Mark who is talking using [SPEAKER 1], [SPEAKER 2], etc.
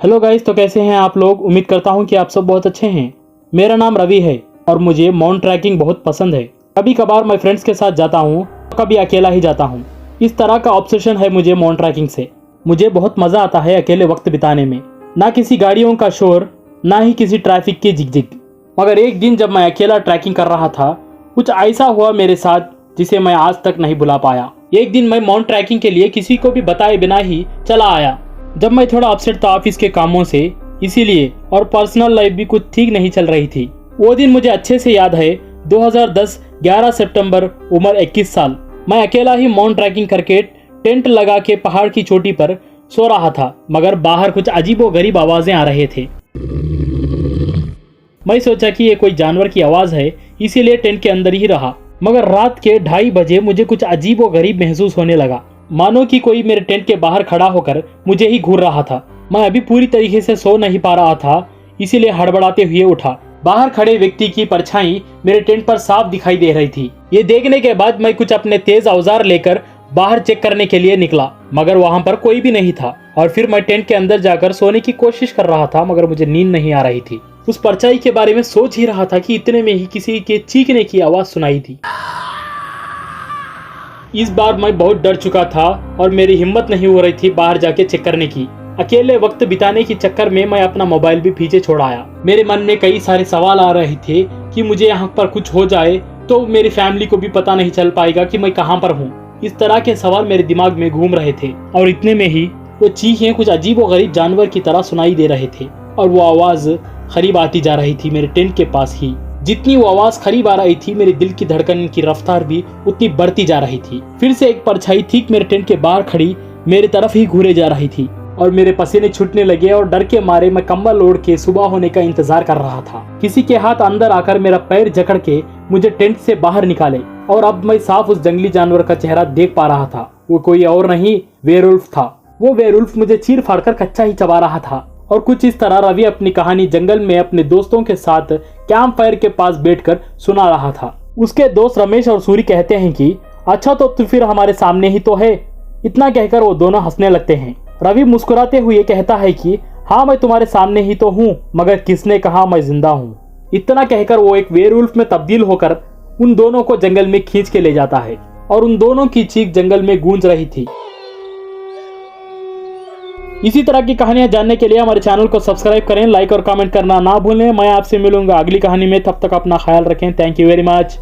[SPEAKER 1] Hello guys, तो कैसे हैं आप लोग। उम्मीद करता हूं कि आप सब बहुत अच्छे हैं। मेरा नाम रवि है और मुझे माउंट ट्रैकिंग बहुत पसंद है। कभी कभार मैं फ्रेंड्स के साथ जाता हूं, कभी अकेला ही जाता हूं। इस तरह का ऑब्सेशन है मुझे माउंट ट्रैकिंग से। मुझे बहुत मज़ा आता है अकेले वक्त बिताने में। ना किसी गाड़ियों का शोर, ना ही किसी ट्रैफिक की झिकझिक। मगर एक दिन जब मैं अकेला ट्रैकिंग कर रहा था, कुछ ऐसा हुआ मेरे साथ जिसे मैं आज तक नहीं भुला पाया। एक दिन मैं माउंट ट्रैकिंग के लिए किसी को भी बताए बिना ही चला आया। जब मैं थोड़ा अपसेट था ऑफिस के कामों से, इसीलिए, और पर्सनल लाइफ भी कुछ ठीक नहीं चल रही थी। वो दिन मुझे अच्छे से याद है। 2010 11 सितंबर, उम्र 21 साल। मैं अकेला ही माउंट ट्रैकिंग करके टेंट लगा के पहाड़ की चोटी पर सो रहा था, मगर बाहर कुछ अजीबोगरीब आवाजें आ रहे थे। मैं सोचा कि ये कोई जानवर की आवाज है, इसीलिए टेंट के अंदर ही रहा। मगर रात के 2:30 बजे मुझे कुछ अजीबोगरीब महसूस होने लगा, मानो कि कोई मेरे टेंट के बाहर खड़ा होकर मुझे ही घूर रहा था। मैं अभी पूरी तरीके से सो नहीं पा रहा था, इसीलिए हड़बड़ाते हुए उठा। बाहर खड़े व्यक्ति की परछाई मेरे टेंट पर साफ दिखाई दे रही थी। ये देखने के बाद मैं कुछ अपने तेज औजार लेकर बाहर चेक करने के लिए निकला, मगर वहां पर कोई भी नहीं था। और फिर मैं टेंट के अंदर जाकर सोने की कोशिश कर रहा था, मगर मुझे नींद नहीं आ रही थी। उस परछाई के बारे में सोच ही रहा था कि इतने में ही किसी के चीखने की आवाज सुनाई थी। इस बार मैं बहुत डर चुका था और मेरी हिम्मत नहीं हो रही थी बाहर जाके चेक करने की। अकेले वक्त बिताने के चक्कर में मैं अपना मोबाइल भी पीछे छोड़ आया। मेरे मन में कई सारे सवाल आ रहे थे कि मुझे यहाँ पर कुछ हो जाए तो मेरी फैमिली को भी पता नहीं चल पाएगा कि मैं कहाँ पर हूँ। इस तरह के सवाल मेरे दिमाग में घूम रहे थे। और इतने में ही वो चीखें कुछ अजीब व गरीब जानवर की तरह सुनाई दे रहे थे, और वो आवाज करीब आती जा रही थी मेरे टेंट के पास ही। जितनी वो आवाज करीब आ रही थी, मेरे दिल की धड़कन की रफ्तार भी उतनी बढ़ती जा रही थी। फिर से एक परछाई ठीक मेरे टेंट के बाहर खड़ी मेरी तरफ ही घूरे जा रही थी, और मेरे पसीने छूटने लगे और डर के मारे मैं कंबल ओढ़ के सुबह होने का इंतजार कर रहा था। किसी के हाथ अंदर आकर मेरा पैर जकड़ के मुझे टेंट से बाहर निकाले, और अब मैं साफ उस जंगली जानवर का चेहरा देख पा रहा था। वो कोई और नहीं, वेयरवुल्फ था। वो वेयरवुल्फ मुझे चीर फाड़कर कच्चा ही चबा रहा था। और कुछ इस तरह रवि अपनी कहानी जंगल में अपने दोस्तों के साथ कैंप फायर के पास बैठकर सुना रहा था। उसके दोस्त रमेश और सूरी कहते हैं कि अच्छा, तो फिर हमारे सामने ही तो है। इतना कहकर वो दोनों हंसने लगते हैं। रवि मुस्कुराते हुए कहता है कि हाँ, मैं तुम्हारे सामने ही तो हूँ, मगर किसने कहा मैं जिंदा हूँ। इतना कहकर वो एक वेयरवुल्फ में तब्दील होकर उन दोनों को जंगल में खींच के ले जाता है, और उन दोनों की चीख जंगल में गूंज रही थी। इसी तरह की कहानियां जानने के लिए हमारे चैनल को सब्सक्राइब करें, लाइक और कमेंट करना ना भूलें। मैं आपसे मिलूंगा अगली कहानी में, तब तक अपना ख्याल रखें। Thank you very much.